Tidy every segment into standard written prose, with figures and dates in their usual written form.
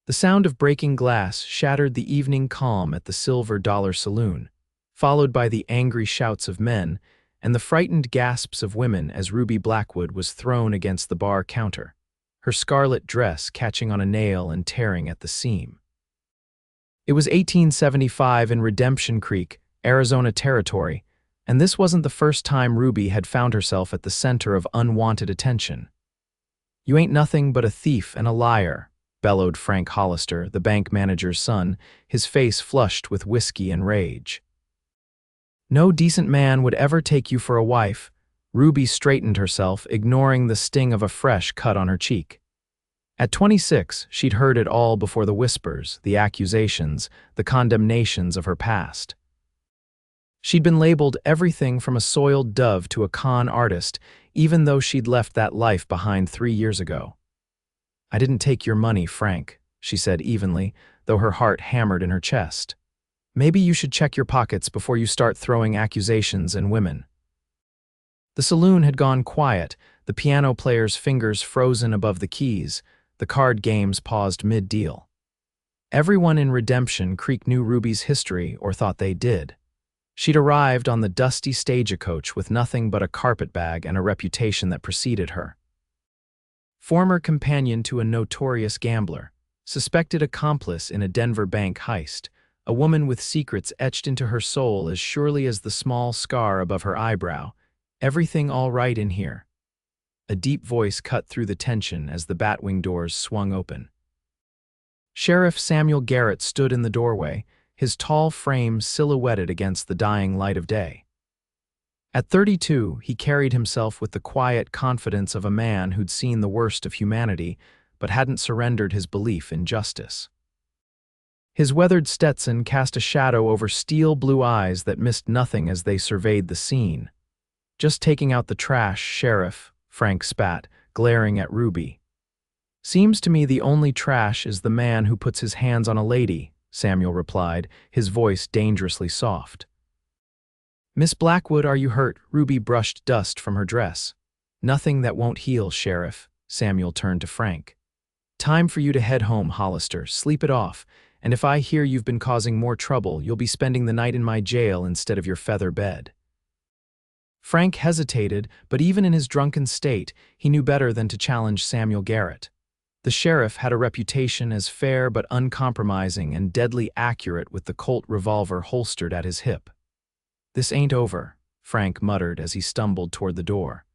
The sound of breaking glass shattered the evening calm at the Silver Dollar Saloon, followed by the angry shouts of men and the frightened gasps of women as Ruby Blackwood was thrown against the bar counter, her scarlet dress catching on a nail and tearing at the seam. It was 1875 in Redemption Creek, Arizona Territory, and this wasn't the first time Ruby had found herself at the center of unwanted attention. "You ain't nothing but a thief and a liar," bellowed Frank Hollister, the bank manager's son, his face flushed with whiskey and rage. "No decent man would ever take you for a wife." Ruby straightened herself, ignoring the sting of a fresh cut on her cheek. At 26, she'd heard it all before: the whispers, the accusations, the condemnations of her past. She'd been labeled everything from a soiled dove to a con artist, even though she'd left that life behind 3 years ago. "I didn't take your money, Frank," she said evenly, though her heart hammered in her chest. "Maybe you should check your pockets before you start throwing accusations and women." The saloon had gone quiet, the piano player's fingers frozen above the keys, the card games paused mid-deal. Everyone in Redemption Creek knew Ruby's history, or thought they did. She'd arrived on the dusty stagecoach with nothing but a carpetbag and a reputation that preceded her. Former companion to a notorious gambler, suspected accomplice in a Denver bank heist, a woman with secrets etched into her soul as surely as the small scar above her eyebrow. "Everything all right in here?" A deep voice cut through the tension as the batwing doors swung open. Sheriff Samuel Garrett stood in the doorway, his tall frame silhouetted against the dying light of day. At 32, he carried himself with the quiet confidence of a man who'd seen the worst of humanity but hadn't surrendered his belief in justice. His weathered Stetson cast a shadow over steel-blue eyes that missed nothing as they surveyed the scene. "Just taking out the trash, Sheriff," Frank spat, glaring at Ruby. "Seems to me the only trash is the man who puts his hands on a lady," Samuel replied, his voice dangerously soft. "Miss Blackwood, are you hurt?" Ruby brushed dust from her dress. "Nothing that won't heal, Sheriff." Samuel turned to Frank. "Time for you to head home, Hollister. Sleep it off. And if I hear you've been causing more trouble, you'll be spending the night in my jail instead of your feather bed." Frank hesitated, but even in his drunken state, he knew better than to challenge Samuel Garrett. The sheriff had a reputation as fair but uncompromising and deadly accurate with the Colt revolver holstered at his hip. "This ain't over," Frank muttered as he stumbled toward the door.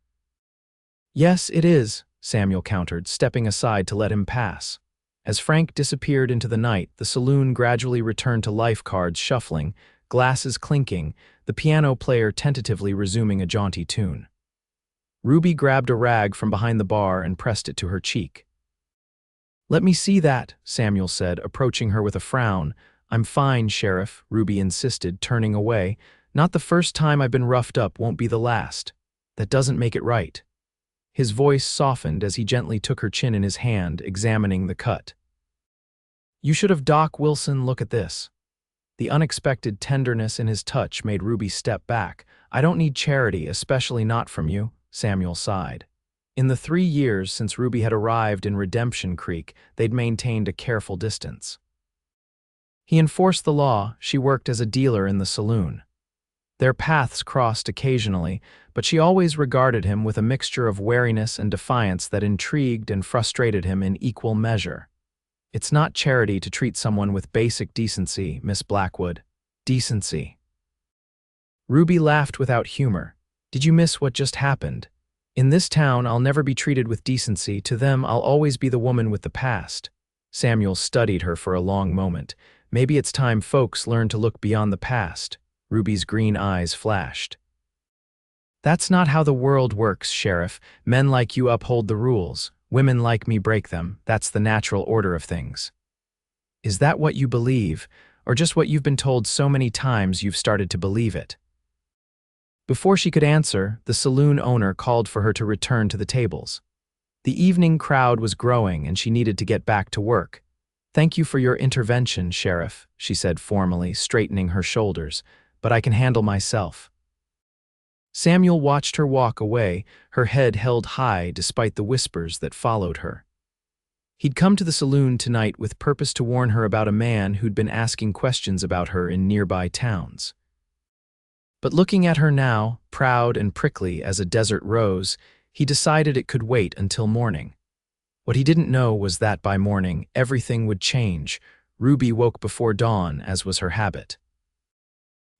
"Yes, it is," Samuel countered, stepping aside to let him pass. As Frank disappeared into the night, the saloon gradually returned to life, cards shuffling, glasses clinking, the piano player tentatively resuming a jaunty tune. Ruby grabbed a rag from behind the bar and pressed it to her cheek. "Let me see that," Samuel said, approaching her with a frown. "I'm fine, Sheriff," Ruby insisted, turning away. "Not the first time I've been roughed up, won't be the last. That doesn't make it right." His voice softened as he gently took her chin in his hand, examining the cut. "You should have Doc Wilson look at this." The unexpected tenderness in his touch made Ruby step back. "I don't need charity, especially not from you," Samuel sighed. In the 3 years since Ruby had arrived in Redemption Creek, they'd maintained a careful distance. He enforced the law, she worked as a dealer in the saloon. Their paths crossed occasionally, but she always regarded him with a mixture of wariness and defiance that intrigued and frustrated him in equal measure. "It's not charity to treat someone with basic decency, Miss Blackwood. Decency." Ruby laughed without humor. "Did you miss what just happened? In this town, I'll never be treated with decency. To them, I'll always be the woman with the past." Samuel studied her for a long moment. "Maybe it's time folks learn to look beyond the past." Ruby's green eyes flashed. "That's not how the world works, Sheriff. Men like you uphold the rules. Women like me break them. That's the natural order of things." "Is that what you believe, or just what you've been told so many times you've started to believe it?" Before she could answer, the saloon owner called for her to return to the tables. The evening crowd was growing and she needed to get back to work. "Thank you for your intervention, Sheriff," she said formally, straightening her shoulders, "but I can handle myself." Samuel watched her walk away, her head held high despite the whispers that followed her. He'd come to the saloon tonight with purpose to warn her about a man who'd been asking questions about her in nearby towns. But looking at her now, proud and prickly as a desert rose, he decided it could wait until morning. What he didn't know was that by morning, everything would change. Ruby woke before dawn, as was her habit.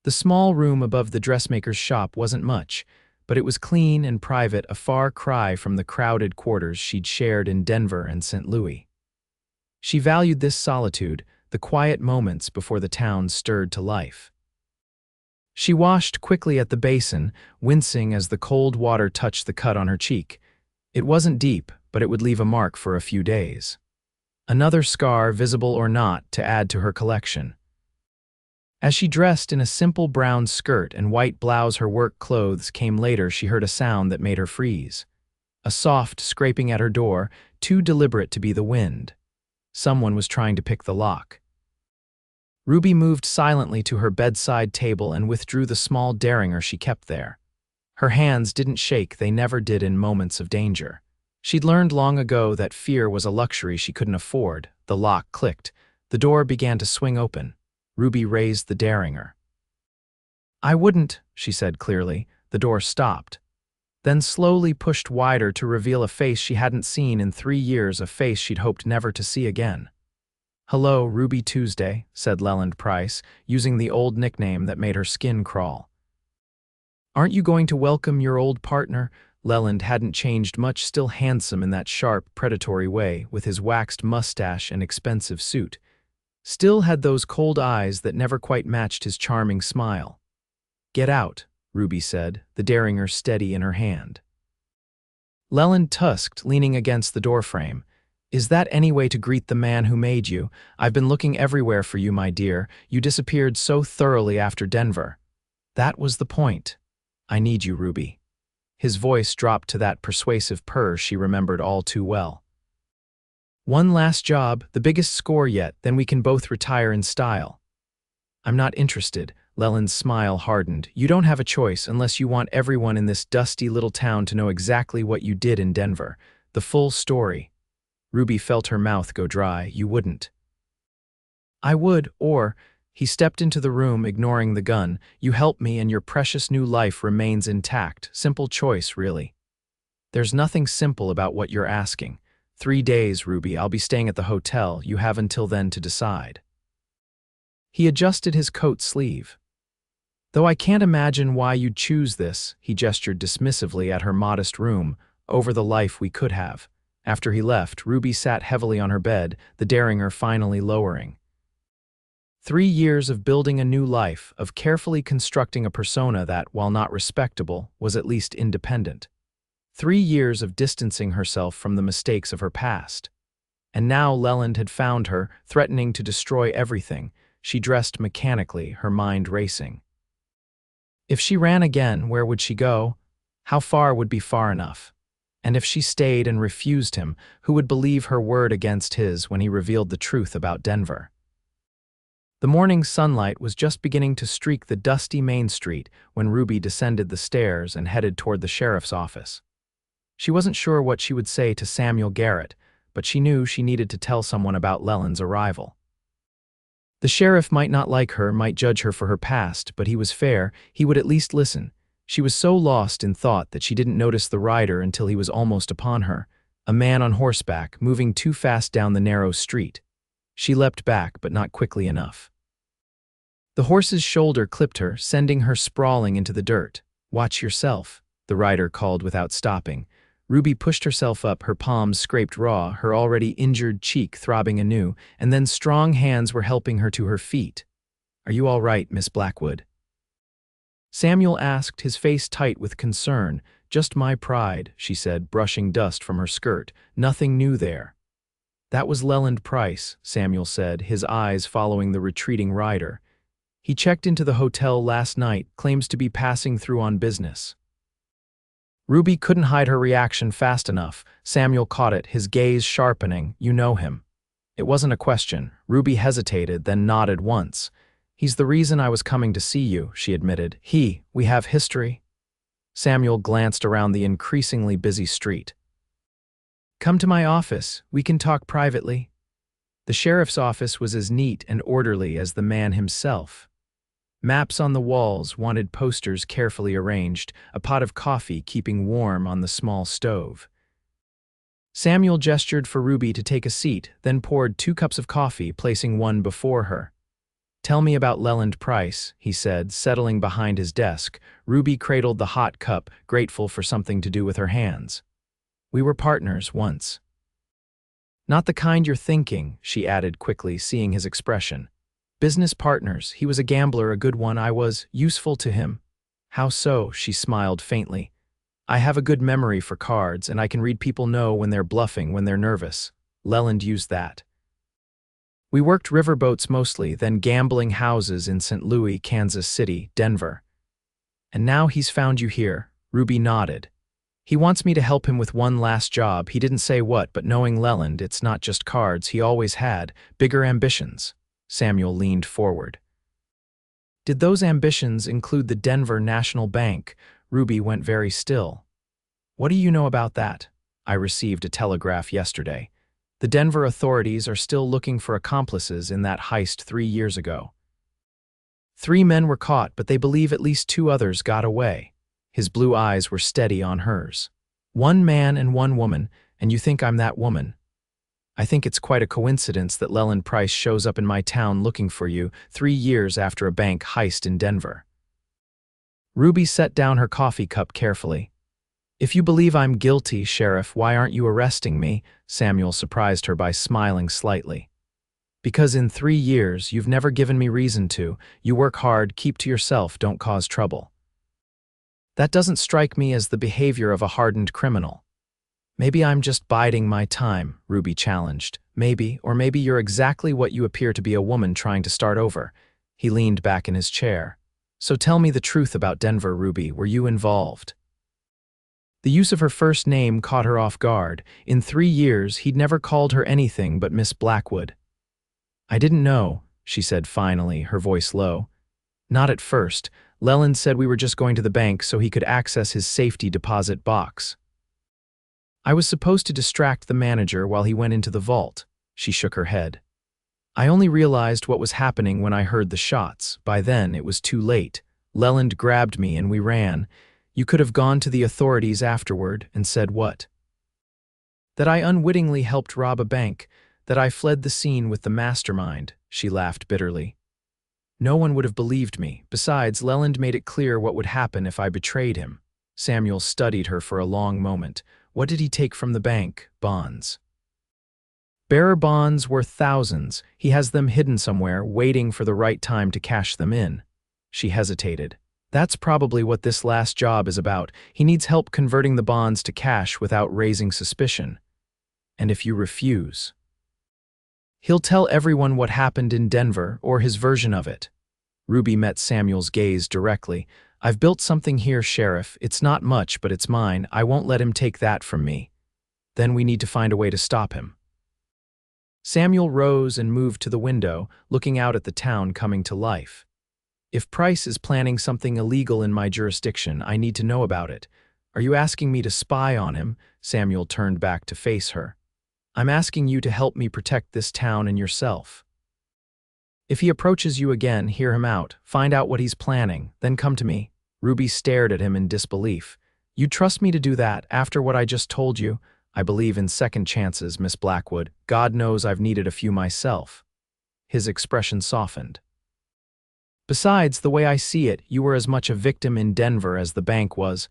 The small room above the dressmaker's shop wasn't much, but it was clean and private, a far cry from the crowded quarters she'd shared in Denver and St. Louis. She valued this solitude, the quiet moments before the town stirred to life. She washed quickly at the basin, wincing as the cold water touched the cut on her cheek. It wasn't deep, but it would leave a mark for a few days. Another scar, visible or not, to add to her collection. As she dressed in a simple brown skirt and white blouse, her work clothes came later, she heard a sound that made her freeze. A soft scraping at her door, too deliberate to be the wind. Someone was trying to pick the lock. Ruby moved silently to her bedside table and withdrew the small derringer she kept there. Her hands didn't shake, they never did in moments of danger. She'd learned long ago that fear was a luxury she couldn't afford. The lock clicked. The door began to swing open. Ruby raised the derringer. "I wouldn't," she said clearly. The door stopped, then slowly pushed wider to reveal a face she hadn't seen in 3 years, a face she'd hoped never to see again. "Hello, Ruby Tuesday," said Leland Price, using the old nickname that made her skin crawl. "Aren't you going to welcome your old partner?" Leland hadn't changed much, still handsome in that sharp, predatory way, with his waxed mustache and expensive suit. Still had those cold eyes that never quite matched his charming smile. "Get out," Ruby said, the derringer steady in her hand. Leland tusked, leaning against the doorframe. "Is that any way to greet the man who made you? I've been looking everywhere for you, my dear. You disappeared so thoroughly after Denver." "That was the point. I need you, Ruby." His voice dropped to that persuasive purr she remembered all too well. "One last job, the biggest score yet, then we can both retire in style." "I'm not interested." Leland's smile hardened. "You don't have a choice unless you want everyone in this dusty little town to know exactly what you did in Denver. The full story." Ruby felt her mouth go dry. "You wouldn't." "I would, or..." He stepped into the room, ignoring the gun. "You help me and your precious new life remains intact. Simple choice, really." "There's nothing simple about what you're asking. 3 days, Ruby. I'll be staying at the hotel. You have until then to decide." He adjusted his coat sleeve. "Though I can't imagine why you'd choose this," he gestured dismissively at her modest room, "over the life we could have." After he left, Ruby sat heavily on her bed, the derringer finally lowering. 3 years of building a new life, of carefully constructing a persona that, while not respectable, was at least independent. 3 years of distancing herself from the mistakes of her past. And now Leland had found her, threatening to destroy everything. She dressed mechanically, her mind racing. If she ran again, where would she go? How far would be far enough? And if she stayed and refused him, who would believe her word against his when he revealed the truth about Denver? The morning sunlight was just beginning to streak the dusty Main Street when Ruby descended the stairs and headed toward the sheriff's office. She wasn't sure what she would say to Samuel Garrett, but she knew she needed to tell someone about Leland's arrival. The sheriff might not like her, might judge her for her past, but he was fair. He would at least listen. She was so lost in thought that she didn't notice the rider until he was almost upon her, a man on horseback, moving too fast down the narrow street. She leapt back, but not quickly enough. The horse's shoulder clipped her, sending her sprawling into the dirt. "Watch yourself," the rider called without stopping. Ruby pushed herself up, her palms scraped raw, her already injured cheek throbbing anew, and then strong hands were helping her to her feet. "Are you all right, Miss Blackwood?" Samuel asked, his face tight with concern. "Just my pride," she said, brushing dust from her skirt. "Nothing new there." "That was Leland Price," Samuel said, his eyes following the retreating rider. "He checked into the hotel last night, claims to be passing through on business." Ruby couldn't hide her reaction fast enough. Samuel caught it, his gaze sharpening. "You know him." It wasn't a question. Ruby hesitated, then nodded once. "He's the reason I was coming to see you," she admitted. We have history." Samuel glanced around the increasingly busy street. Come to my office. We can talk privately. The sheriff's office was as neat and orderly as the man himself. Maps on the walls, wanted posters carefully arranged, a pot of coffee keeping warm on the small stove. Samuel gestured for Ruby to take a seat, then poured 2 cups of coffee, placing one before her. "Tell me about Leland Price," he said, settling behind his desk. Ruby cradled the hot cup, grateful for something to do with her hands. "We were partners once." "Not the kind you're thinking," she added quickly, seeing his expression. "Business partners. He was a gambler, a good one. I was useful to him." "How so?" She smiled faintly. "I have a good memory for cards, and I can read people know when they're bluffing, when they're nervous. Leland used that. We worked riverboats mostly, then gambling houses in St. Louis, Kansas City, Denver. And now he's found you here." Ruby nodded. "He wants me to help him with one last job. He didn't say what, but knowing Leland, it's not just cards. He always had bigger ambitions." Samuel leaned forward. "Did those ambitions include the Denver National Bank?" Ruby went very still. "What do you know about that?" "I received a telegraph yesterday. The Denver authorities are still looking for accomplices in that heist 3 years ago. 3 men were caught, but they believe at least 2 others got away." His blue eyes were steady on hers. "1 man and 1 woman, and you think I'm that woman? I think it's quite a coincidence that Leland Price shows up in my town looking for you 3 years after a bank heist in Denver." Ruby set down her coffee cup carefully. "If you believe I'm guilty, Sheriff, why aren't you arresting me?" Samuel surprised her by smiling slightly. "Because in 3 years, you've never given me reason to. You work hard, keep to yourself, don't cause trouble." "That doesn't strike me as the behavior of a hardened criminal." "Maybe I'm just biding my time," Ruby challenged. "Maybe, or maybe you're exactly what you appear to be, a woman trying to start over." He leaned back in his chair. "So tell me the truth about Denver, Ruby. Were you involved?" The use of her first name caught her off guard. In 3 years, he'd never called her anything but Miss Blackwood. "I didn't know," she said finally, her voice low. "Not at first. Leland said we were just going to the bank so he could access his safety deposit box. I was supposed to distract the manager while he went into the vault." She shook her head. "I only realized what was happening when I heard the shots. By then, it was too late. Leland grabbed me and we ran. You could have gone to the authorities afterward and said what? That I unwittingly helped rob a bank, that I fled the scene with the mastermind." She laughed bitterly. "No one would have believed me. Besides, Leland made it clear what would happen if I betrayed him." Samuel studied her for a long moment. "What did he take from the bank?" "Bonds. Bearer bonds worth thousands. He has them hidden somewhere, waiting for the right time to cash them in." She hesitated. "That's probably what this last job is about. He needs help converting the bonds to cash without raising suspicion. And if you refuse, he'll tell everyone what happened in Denver, or his version of it." Ruby met Samuel's gaze directly. "I've built something here, Sheriff. It's not much, but it's mine. I won't let him take that from me. Then we need to find a way to stop him." Samuel rose and moved to the window, looking out at the town coming to life. "If Price is planning something illegal in my jurisdiction, I need to know about it. Are you asking me to spy on him?" Samuel turned back to face her. "I'm asking you to help me protect this town and yourself. If he approaches you again, hear him out, find out what he's planning, then come to me." Ruby stared at him in disbelief. "You trust me to do that after what I just told you?" "I believe in second chances, Miss Blackwood. God knows I've needed a few myself." His expression softened. "Besides, the way I see it, you were as much a victim in Denver as the bank was."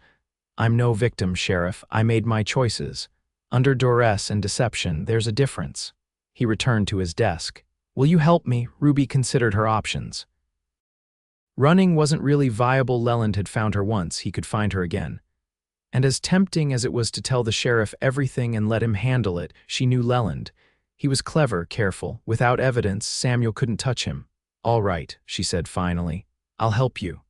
"I'm no victim, Sheriff. I made my choices. Under duress and deception, there's a difference." He returned to his desk. "Will you help me?" Ruby considered her options. Running wasn't really viable. Leland had found her once. He could find her again. And as tempting as it was to tell the sheriff everything and let him handle it, she knew Leland. He was clever, careful. Without evidence, Samuel couldn't touch him. "All right," she said finally. "I'll help you.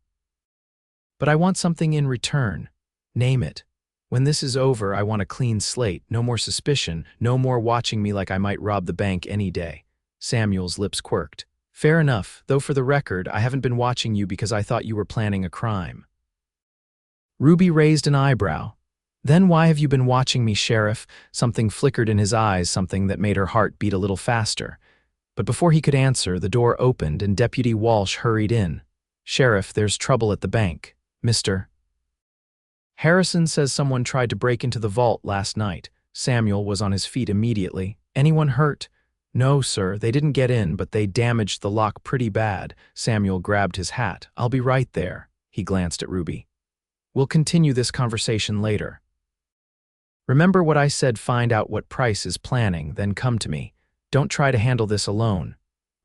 But I want something in return. Name it. When this is over, I want a clean slate, no more suspicion, no more watching me like I might rob the bank any day." Samuel's lips quirked. "Fair enough, though for the record, I haven't been watching you because I thought you were planning a crime." Ruby raised an eyebrow. Then why have you been watching me, Sheriff? Something flickered in his eyes, something that made her heart beat a little faster. But before he could answer, the door opened and Deputy Walsh hurried in. Sheriff, there's trouble at the bank. Mr. Harrison says someone tried to break into the vault last night. Samuel was on his feet immediately. Anyone hurt? No, sir, they didn't get in, but they damaged the lock pretty bad. Samuel grabbed his hat. I'll be right there. He glanced at Ruby. We'll continue this conversation later. Remember what I said, find out what Price is planning, then come to me. Don't try to handle this alone.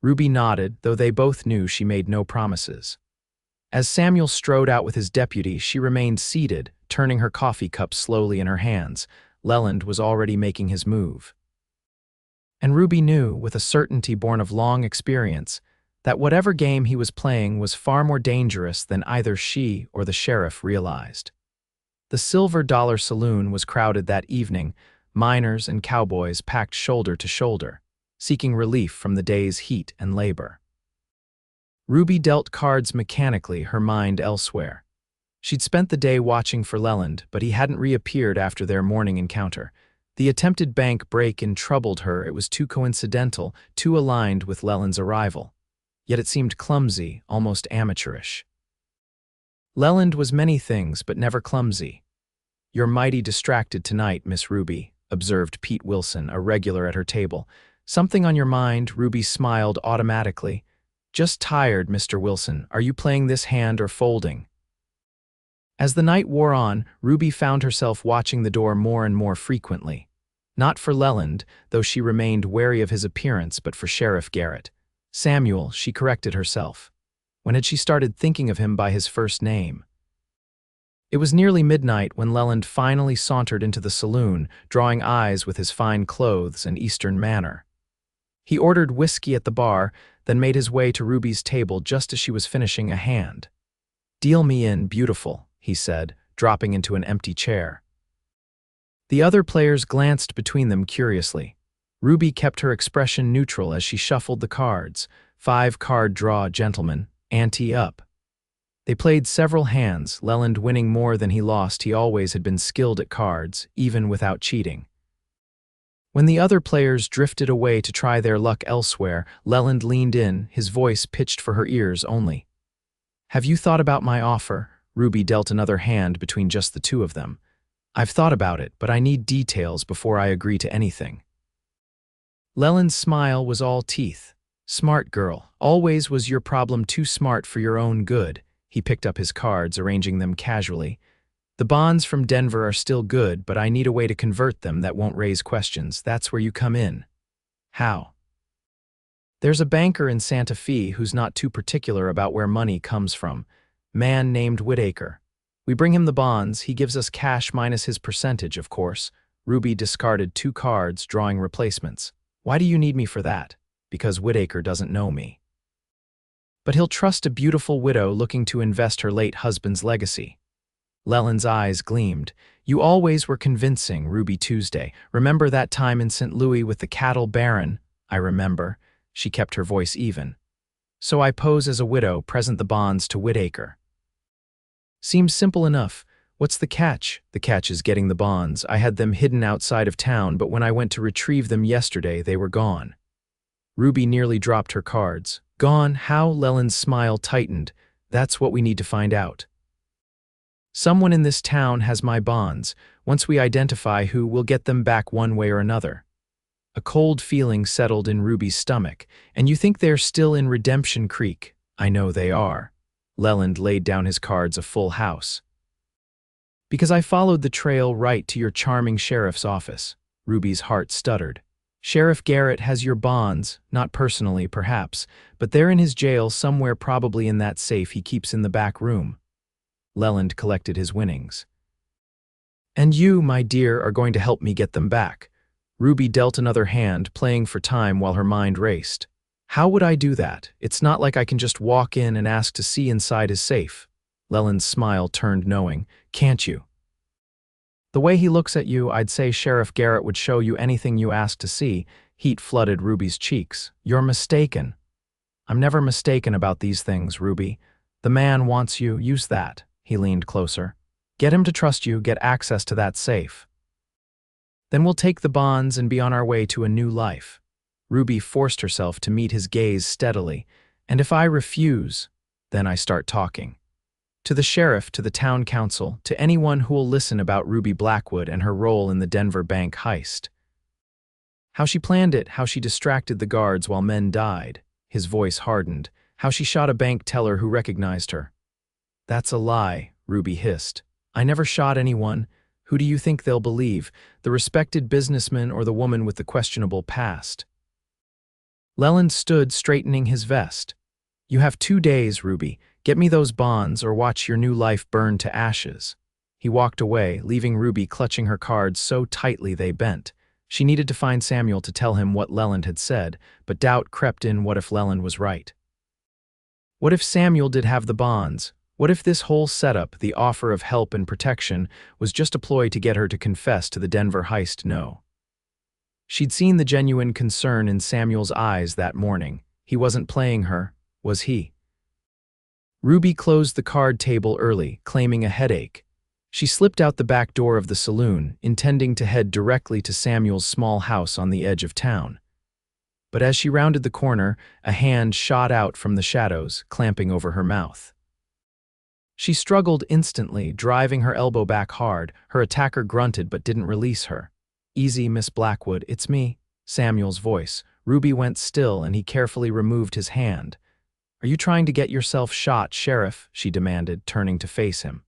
Ruby nodded, though they both knew she made no promises. As Samuel strode out with his deputy, she remained seated, turning her coffee cup slowly in her hands. Leland was already making his move. And Ruby knew, with a certainty born of long experience, that whatever game he was playing was far more dangerous than either she or the sheriff realized. The Silver Dollar Saloon was crowded that evening, miners and cowboys packed shoulder to shoulder, seeking relief from the day's heat and labor. Ruby dealt cards mechanically, her mind elsewhere. She'd spent the day watching for Leland, but he hadn't reappeared after their morning encounter. The attempted bank break-in troubled her. It was too coincidental, too aligned with Leland's arrival. Yet it seemed clumsy, almost amateurish. Leland was many things, but never clumsy. You're mighty distracted tonight, Miss Ruby, observed Pete Wilson, a regular at her table. Something on your mind? Ruby smiled automatically. Just tired, Mr. Wilson. Are you playing this hand or folding? As the night wore on, Ruby found herself watching the door more and more frequently. Not for Leland, though she remained wary of his appearance, but for Sheriff Garrett. Samuel, she corrected herself. When had she started thinking of him by his first name? It was nearly midnight when Leland finally sauntered into the saloon, drawing eyes with his fine clothes and Eastern manner. He ordered whiskey at the bar, then made his way to Ruby's table just as she was finishing a hand. Deal me in, beautiful, he said, dropping into an empty chair. The other players glanced between them curiously. Ruby kept her expression neutral as she shuffled the cards. 5-card draw, gentlemen, ante up. They played several hands, Leland winning more than he lost. He always had been skilled at cards, even without cheating. When the other players drifted away to try their luck elsewhere, Leland leaned in, his voice pitched for her ears only. Have you thought about my offer? Ruby dealt another hand between just the two of them. I've thought about it, but I need details before I agree to anything. Leland's smile was all teeth. Smart girl, always was your problem too smart for your own good. He picked up his cards, arranging them casually. The bonds from Denver are still good, but I need a way to convert them that won't raise questions. That's where you come in. How? There's a banker in Santa Fe who's not too particular about where money comes from. Man named Whitaker. We bring him the bonds, he gives us cash minus his percentage, of course. Ruby discarded 2 cards, drawing replacements. Why do you need me for that? Because Whitaker doesn't know me. But he'll trust a beautiful widow looking to invest her late husband's legacy. Leland's eyes gleamed. You always were convincing, Ruby Tuesday. Remember that time in St. Louis with the cattle baron? I remember. She kept her voice even. So I pose as a widow, present the bonds to Whitaker. Seems simple enough. What's the catch? The catch is getting the bonds. I had them hidden outside of town, but when I went to retrieve them yesterday, they were gone. Ruby nearly dropped her cards. Gone? How? Leland's smile tightened. That's what we need to find out. Someone in this town has my bonds. Once we identify who, we'll get them back one way or another. A cold feeling settled in Ruby's stomach. And you think they're still in Redemption Creek? I know they are. Leland laid down his cards, a full house. Because I followed the trail right to your charming sheriff's office. Ruby's heart stuttered. Sheriff Garrett has your bonds, not personally, perhaps, but they're in his jail somewhere, probably in that safe he keeps in the back room. Leland collected his winnings. And you, my dear, are going to help me get them back. Ruby dealt another hand, playing for time while her mind raced. How would I do that? It's not like I can just walk in and ask to see inside his safe. Leland's smile turned knowing. Can't you? The way he looks at you, I'd say Sheriff Garrett would show you anything you ask to see. Heat flooded Ruby's cheeks. You're mistaken. I'm never mistaken about these things, Ruby. The man wants you, use that. He leaned closer. Get him to trust you, get access to that safe. Then we'll take the bonds and be on our way to a new life. Ruby forced herself to meet his gaze steadily, and if I refuse, then I start talking. To the sheriff, to the town council, to anyone who will listen about Ruby Blackwood and her role in the Denver bank heist. How she planned it, how she distracted the guards while men died. His voice hardened. How she shot a bank teller who recognized her. That's a lie, Ruby hissed. I never shot anyone. Who do you think they'll believe, the respected businessman or the woman with the questionable past? Leland stood, straightening his vest. You have 2 days, Ruby. Get me those bonds or watch your new life burn to ashes. He walked away, leaving Ruby clutching her cards so tightly they bent. She needed to find Samuel to tell him what Leland had said, but doubt crept in. What if Leland was right? What if Samuel did have the bonds? What if this whole setup, the offer of help and protection, was just a ploy to get her to confess to the Denver heist? No. She'd seen the genuine concern in Samuel's eyes that morning. He wasn't playing her, was he? Ruby closed the card table early, claiming a headache. She slipped out the back door of the saloon, intending to head directly to Samuel's small house on the edge of town. But as she rounded the corner, a hand shot out from the shadows, clamping over her mouth. She struggled instantly, driving her elbow back hard. Her attacker grunted but didn't release her. Easy, Miss Blackwood, it's me, Samuel's voice. Ruby went still and he carefully removed his hand. Are you trying to get yourself shot, Sheriff? She demanded, turning to face him.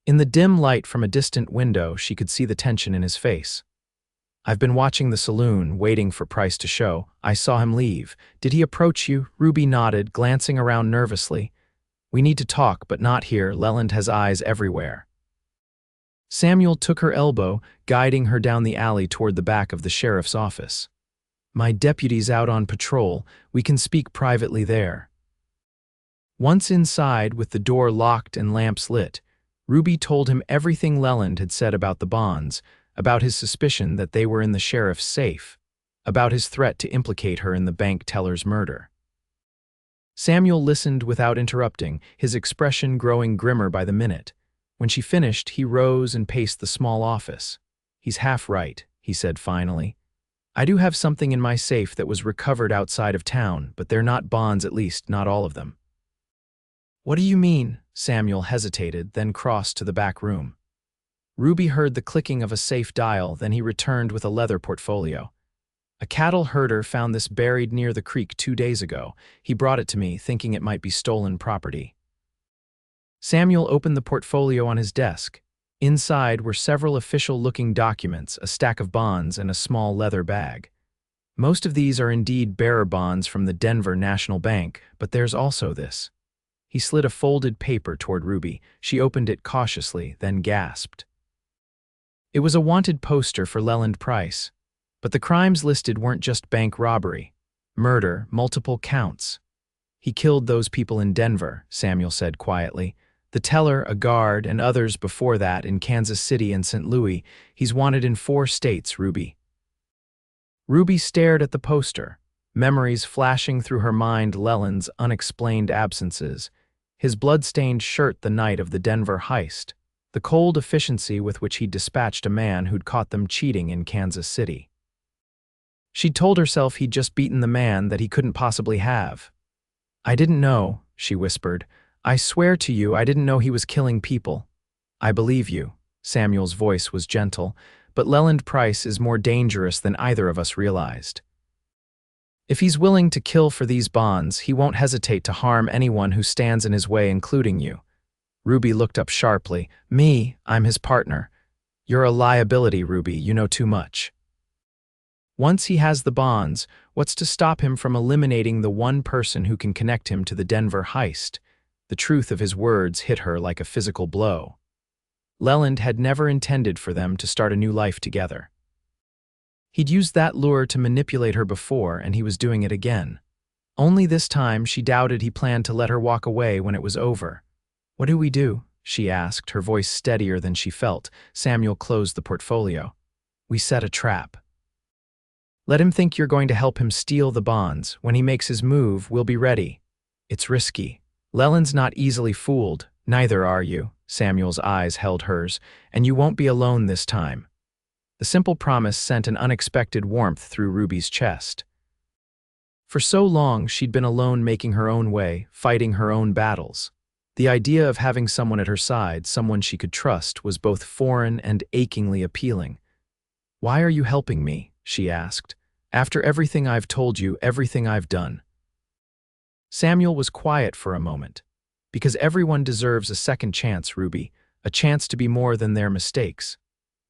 In the dim light from a distant window, she could see the tension in his face. I've been watching the saloon, waiting for Price to show. I saw him leave. Did he approach you? Ruby nodded, glancing around nervously. We need to talk, but not here. Leland has eyes everywhere. Samuel took her elbow, guiding her down the alley toward the back of the sheriff's office. My deputy's out on patrol. We can speak privately there. Once inside, with the door locked and lamps lit, Ruby told him everything Leland had said about the bonds, about his suspicion that they were in the sheriff's safe, about his threat to implicate her in the bank teller's murder. Samuel listened without interrupting, his expression growing grimmer by the minute. When she finished, he rose and paced the small office. He's half right, he said finally. I do have something in my safe that was recovered outside of town, but they're not bonds, at least not all of them. What do you mean? Samuel hesitated, then crossed to the back room. Ruby heard the clicking of a safe dial, then he returned with a leather portfolio. A cattle herder found this buried near the creek 2 days ago. He brought it to me, thinking it might be stolen property. Samuel opened the portfolio on his desk. Inside were several official-looking documents, a stack of bonds, and a small leather bag. Most of these are indeed bearer bonds from the Denver National Bank, but there's also this. He slid a folded paper toward Ruby. She opened it cautiously, then gasped. It was a wanted poster for Leland Price. But the crimes listed weren't just bank robbery. Murder, multiple counts. He killed those people in Denver, Samuel said quietly. The teller, a guard, and others before that in Kansas City and St. Louis. He's wanted in 4 states, Ruby. Ruby stared at the poster, memories flashing through her mind. Leland's unexplained absences, his blood-stained shirt the night of the Denver heist, the cold efficiency with which he dispatched a man who'd caught them cheating in Kansas City. She'd told herself he'd just beaten the man that he couldn't possibly have. I didn't know, she whispered. I swear to you, I didn't know he was killing people. I believe you. Samuel's voice was gentle, but Leland Price is more dangerous than either of us realized. If he's willing to kill for these bonds, he won't hesitate to harm anyone who stands in his way, including you. Ruby looked up sharply. Me, I'm his partner. You're a liability, Ruby. You know too much. Once he has the bonds, what's to stop him from eliminating the one person who can connect him to the Denver heist? The truth of his words hit her like a physical blow. Leland had never intended for them to start a new life together. He'd used that lure to manipulate her before, and he was doing it again. Only this time she doubted he planned to let her walk away when it was over. What do we do? She asked, her voice steadier than she felt. Samuel closed the portfolio. We set a trap. Let him think you're going to help him steal the bonds. When he makes his move, we'll be ready. It's risky. Leland's not easily fooled, Neither are you, Samuel's eyes held hers, and you won't be alone this time. The simple promise sent an unexpected warmth through Ruby's chest. For so long, she'd been alone making her own way, fighting her own battles. The idea of having someone at her side, someone she could trust, was both foreign and achingly appealing. "Why are you helping me?" she asked. "After everything I've told you, everything I've done." Samuel was quiet for a moment. "Because everyone deserves a second chance, Ruby, a chance to be more than their mistakes.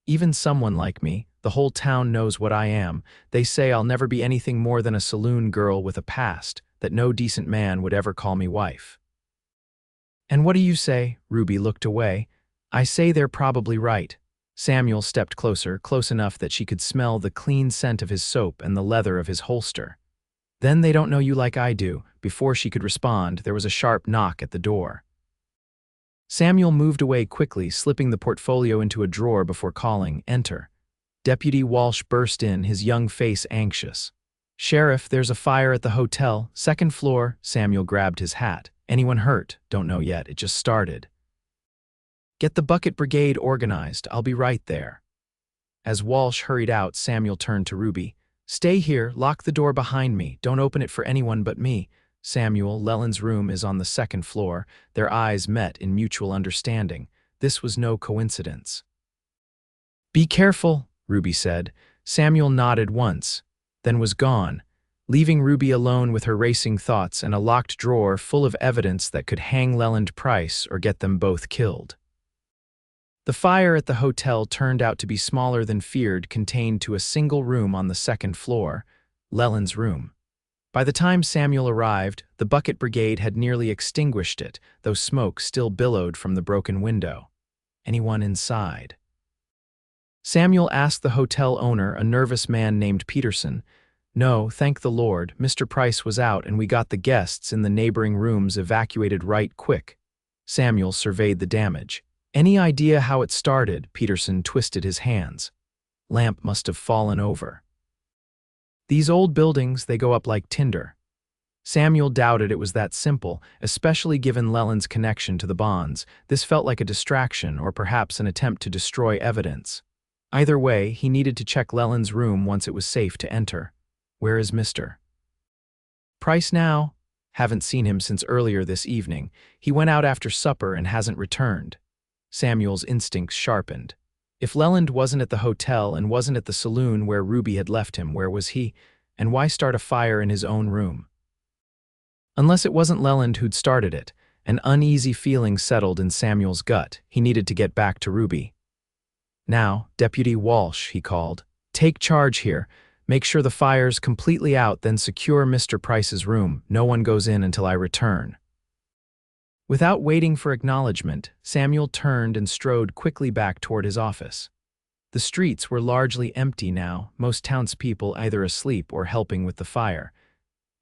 Even someone like me, the whole town knows what I am. They say I'll never be anything more than a saloon girl with a past, that no decent man would ever call me wife." "And what do you say?" Ruby looked away. "I say they're probably right." Samuel stepped closer, close enough that she could smell the clean scent of his soap and the leather of his holster. "Then they don't know you like I do." Before she could respond, there was a sharp knock at the door. Samuel moved away quickly, slipping the portfolio into a drawer before calling, "Enter." Deputy Walsh burst in, his young face anxious. "Sheriff, there's a fire at the hotel, second floor." Samuel grabbed his hat. "Anyone hurt?" "Don't know yet, it just started." "Get the bucket brigade organized, I'll be right there." As Walsh hurried out, Samuel turned to Ruby. "Stay here, lock the door behind me, don't open it for anyone but me." "Samuel, Leland's room is on the second floor." Their eyes met in mutual understanding. This was no coincidence. "Be careful," Ruby said. Samuel nodded once, then was gone, leaving Ruby alone with her racing thoughts and a locked drawer full of evidence that could hang Leland Price or get them both killed. The fire at the hotel turned out to be smaller than feared, contained to a single room on the second floor, Leland's room. By the time Samuel arrived, the bucket brigade had nearly extinguished it, though smoke still billowed from the broken window. "Anyone inside?" Samuel asked the hotel owner, a nervous man named Peterson. "No, thank the Lord, Mr. Price was out and we got the guests in the neighboring rooms evacuated right quick." Samuel surveyed the damage. "Any idea how it started?" Peterson twisted his hands. "Lamp must have fallen over. These old buildings, they go up like tinder." Samuel doubted it was that simple, especially given Leland's connection to the bonds. This felt like a distraction or perhaps an attempt to destroy evidence. Either way, he needed to check Leland's room once it was safe to enter. "Where is Mr. Price now?" "Haven't seen him since earlier this evening. He went out after supper and hasn't returned." Samuel's instincts sharpened. If Leland wasn't at the hotel and wasn't at the saloon where Ruby had left him, where was he? And why start a fire in his own room? Unless it wasn't Leland who'd started it, an uneasy feeling settled in Samuel's gut. He needed to get back to Ruby. "Now, Deputy Walsh," he called, "take charge here. Make sure the fire's completely out, then secure Mr. Price's room. No one goes in until I return." Without waiting for acknowledgement, Samuel turned and strode quickly back toward his office. The streets were largely empty now, most townspeople either asleep or helping with the fire.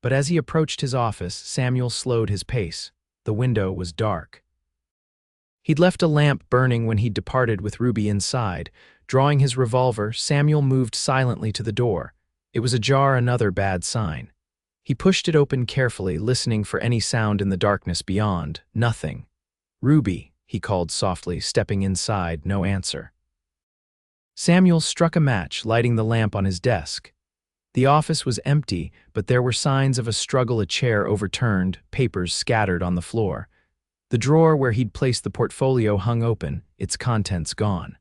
But as he approached his office, Samuel slowed his pace. The window was dark. He'd left a lamp burning when he'd departed with Ruby inside. Drawing his revolver, Samuel moved silently to the door. It was ajar, another bad sign. He pushed it open carefully, listening for any sound in the darkness beyond. Nothing. "Ruby," he called softly, stepping inside, no answer. Samuel struck a match, lighting the lamp on his desk. The office was empty, but there were signs of a struggle, a chair overturned, papers scattered on the floor. The drawer where he'd placed the portfolio hung open, its contents gone.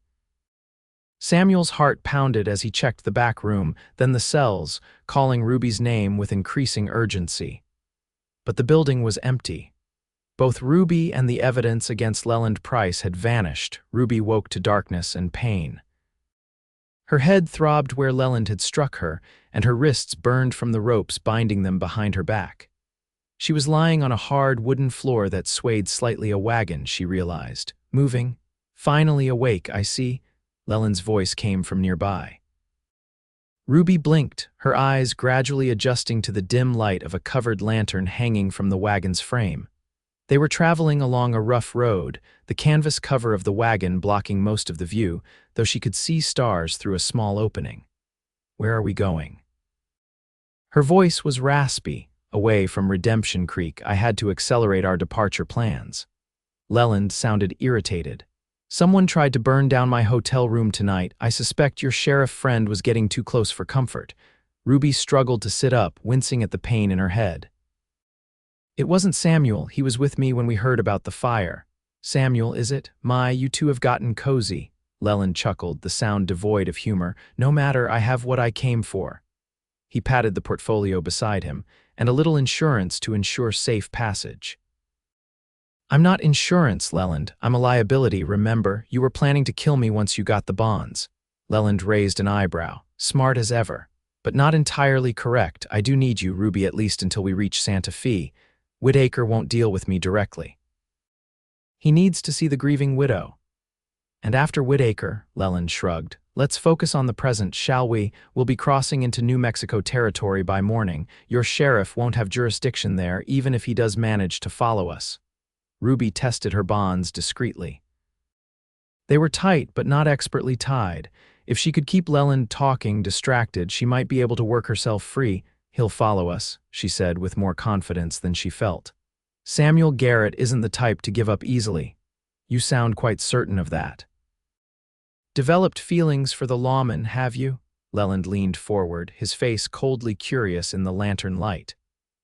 Samuel's heart pounded as he checked the back room, then the cells, calling Ruby's name with increasing urgency. But the building was empty. Both Ruby and the evidence against Leland Price had vanished. Ruby woke to darkness and pain. Her head throbbed where Leland had struck her, and her wrists burned from the ropes binding them behind her back. She was lying on a hard wooden floor that swayed slightly. A wagon, she realized. "Moving. Finally awake, I see." Leland's voice came from nearby. Ruby blinked, her eyes gradually adjusting to the dim light of a covered lantern hanging from the wagon's frame. They were traveling along a rough road, the canvas cover of the wagon blocking most of the view, though she could see stars through a small opening. "Where are we going?" Her voice was raspy. "Away from Redemption Creek. I had to accelerate our departure plans." Leland sounded irritated. Someone tried to burn down my hotel room tonight. I suspect your sheriff friend was getting too close for comfort. Ruby struggled to sit up, wincing at the pain in her head. It wasn't Samuel. He was with me when we heard about the fire. Samuel, is it? You two have gotten cozy. Leland chuckled, the sound devoid of humor. No matter, I have what I came for. He patted the portfolio beside him, and a little insurance to ensure safe passage. I'm not insurance, Leland. I'm a liability, remember? You were planning to kill me once you got the bonds. Leland raised an eyebrow. Smart as ever. But not entirely correct. I do need you, Ruby, at least until we reach Santa Fe. Whitaker won't deal with me directly. He needs to see the grieving widow. And after Whitaker, Leland shrugged, let's focus on the present, shall we? We'll be crossing into New Mexico territory by morning. Your sheriff won't have jurisdiction there, even if he does manage to follow us. Ruby tested her bonds discreetly. They were tight, but not expertly tied. If she could keep Leland talking, distracted, she might be able to work herself free. He'll follow us, she said with more confidence than she felt. Samuel Garrett isn't the type to give up easily. You sound quite certain of that. Developed feelings for the lawman, have you? Leland leaned forward, his face coldly curious in the lantern light.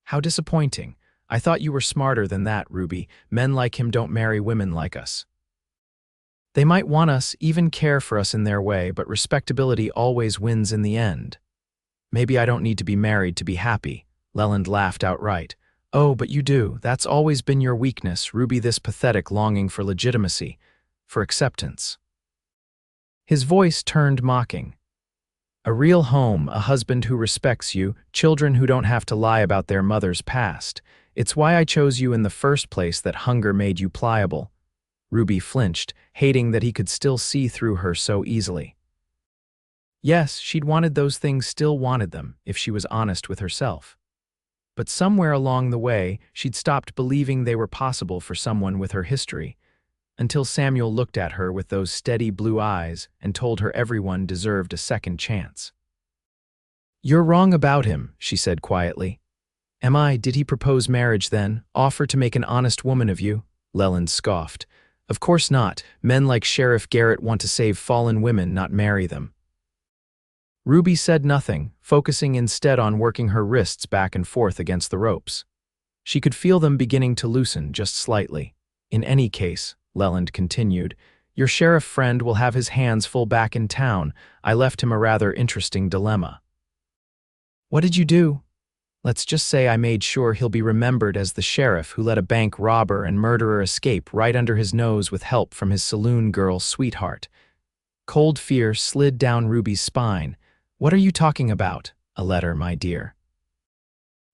How disappointing. I thought you were smarter than that, Ruby. Men like him don't marry women like us. They might want us, even care for us in their way, but respectability always wins in the end. Maybe I don't need to be married to be happy. Leland laughed outright. Oh, but you do. That's always been your weakness, Ruby, this pathetic longing for legitimacy, for acceptance. His voice turned mocking. A real home, a husband who respects you, children who don't have to lie about their mother's past. It's why I chose you in the first place, that hunger made you pliable. Ruby flinched, hating that he could still see through her so easily. Yes, she'd wanted those things, still wanted them, if she was honest with herself. But somewhere along the way, she'd stopped believing they were possible for someone with her history, until Samuel looked at her with those steady blue eyes and told her everyone deserved a second chance. You're wrong about him, she said quietly. Am I? Did he propose marriage then? Offer to make an honest woman of you? Leland scoffed. Of course not. Men like Sheriff Garrett want to save fallen women, not marry them. Ruby said nothing, focusing instead on working her wrists back and forth against the ropes. She could feel them beginning to loosen just slightly. In any case, Leland continued, your sheriff friend will have his hands full back in town. I left him a rather interesting dilemma. What did you do? Let's just say I made sure he'll be remembered as the sheriff who let a bank robber and murderer escape right under his nose with help from his saloon girl sweetheart. Cold fear slid down Ruby's spine. What are you talking about? A letter, my dear.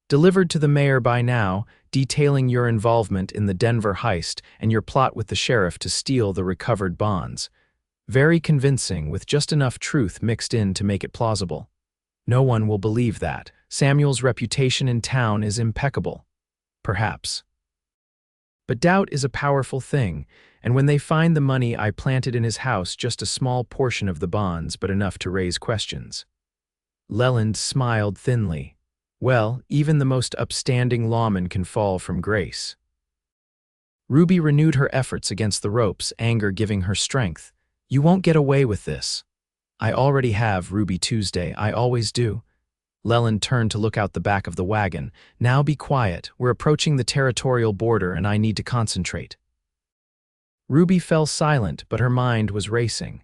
Delivered to the mayor by now, detailing your involvement in the Denver heist and your plot with the sheriff to steal the recovered bonds. Very convincing, with just enough truth mixed in to make it plausible. No one will believe that. Samuel's reputation in town is impeccable. Perhaps. But doubt is a powerful thing, and when they find the money I planted in his house, just a small portion of the bonds, but enough to raise questions. Leland smiled thinly. Well, even the most upstanding lawman can fall from grace. Ruby renewed her efforts against the ropes, anger giving her strength. You won't get away with this. I already have, Ruby Tuesday. I always do. Leland turned to look out the back of the wagon. Now be quiet. We're approaching the territorial border and I need to concentrate. Ruby fell silent, but her mind was racing.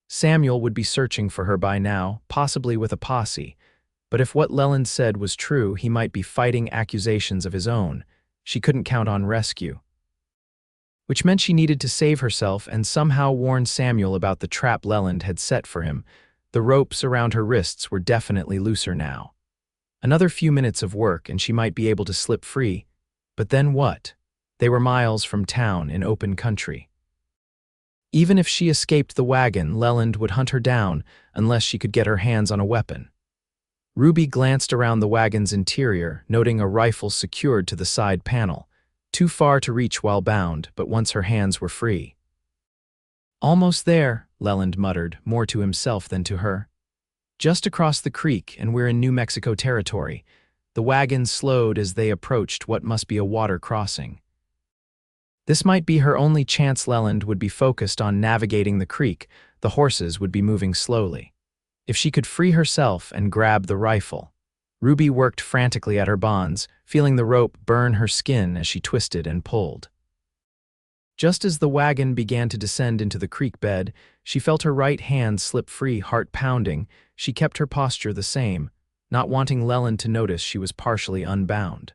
Samuel would be searching for her by now, possibly with a posse. But if what Leland said was true, he might be fighting accusations of his own. She couldn't count on rescue. Which meant she needed to save herself and somehow warn Samuel about the trap Leland had set for him. The ropes around her wrists were definitely looser now. Another few minutes of work and she might be able to slip free. But then what? They were miles from town in open country. Even if she escaped the wagon, Leland would hunt her down unless she could get her hands on a weapon. Ruby glanced around the wagon's interior, noting a rifle secured to the side panel. Too far to reach while bound, but once her hands were free. Almost there, Leland muttered, more to himself than to her. Just across the creek, and we're in New Mexico territory. The wagon slowed as they approached what must be a water crossing. This might be her only chance. Leland would be focused on navigating the creek, the horses would be moving slowly. If she could free herself and grab the rifle. Ruby worked frantically at her bonds, feeling the rope burn her skin as she twisted and pulled. Just as the wagon began to descend into the creek bed, she felt her right hand slip free, heart pounding. She kept her posture the same, not wanting Leland to notice she was partially unbound.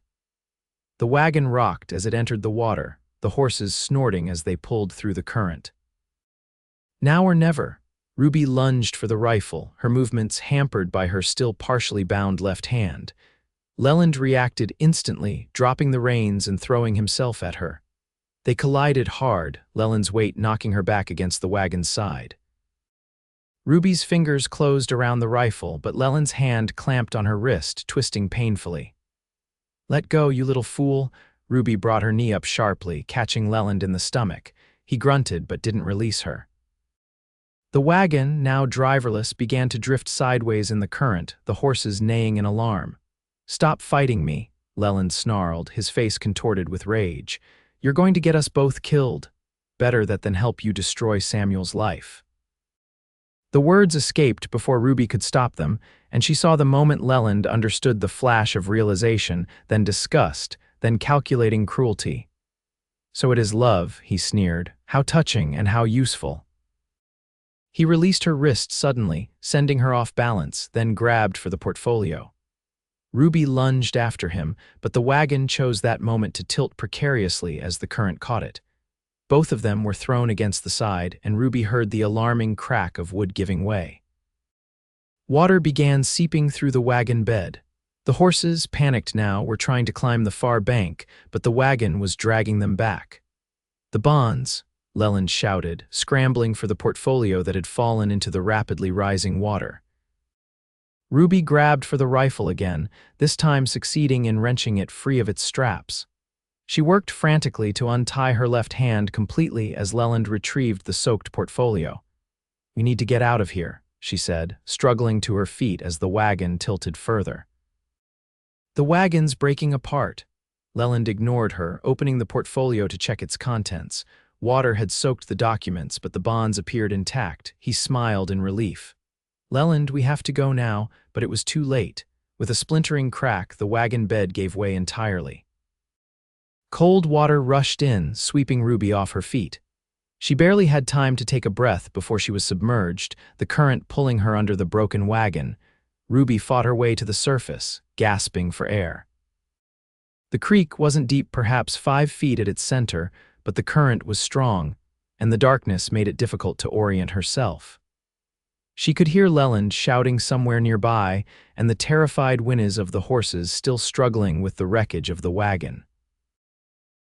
The wagon rocked as it entered the water, the horses snorting as they pulled through the current. Now or never, Ruby lunged for the rifle, her movements hampered by her still partially bound left hand. Leland reacted instantly, dropping the reins and throwing himself at her. They collided hard, Leland's weight knocking her back against the wagon's side. Ruby's fingers closed around the rifle, but Leland's hand clamped on her wrist, twisting painfully. "Let go, you little fool." Ruby brought her knee up sharply, catching Leland in the stomach. He grunted but didn't release her. The wagon, now driverless, began to drift sideways in the current, the horses neighing in alarm. "Stop fighting me," Leland snarled, his face contorted with rage. "You're going to get us both killed. Better that than help you destroy Samuel's life." The words escaped before Ruby could stop them, and she saw the moment Leland understood the flash of realization, then disgust, then calculating cruelty. "So it is love," he sneered. "How touching and how useful." He released her wrist suddenly, sending her off balance, then grabbed for the portfolio. Ruby lunged after him, but the wagon chose that moment to tilt precariously as the current caught it. Both of them were thrown against the side, and Ruby heard the alarming crack of wood giving way. Water began seeping through the wagon bed. The horses, panicked now, were trying to climb the far bank, but the wagon was dragging them back. "The bonds," Leland shouted, scrambling for the portfolio that had fallen into the rapidly rising water. Ruby grabbed for the rifle again, this time succeeding in wrenching it free of its straps. She worked frantically to untie her left hand completely as Leland retrieved the soaked portfolio. "We need to get out of here," she said, struggling to her feet as the wagon tilted further. "The wagon's breaking apart." Leland ignored her, opening the portfolio to check its contents. Water had soaked the documents, but the bonds appeared intact. He smiled in relief. "Leland, we have to go now," but it was too late. With a splintering crack, the wagon bed gave way entirely. Cold water rushed in, sweeping Ruby off her feet. She barely had time to take a breath before she was submerged, the current pulling her under the broken wagon. Ruby fought her way to the surface, gasping for air. The creek wasn't deep, perhaps 5 feet at its center, but the current was strong, and the darkness made it difficult to orient herself. She could hear Leland shouting somewhere nearby, and the terrified whinnies of the horses still struggling with the wreckage of the wagon.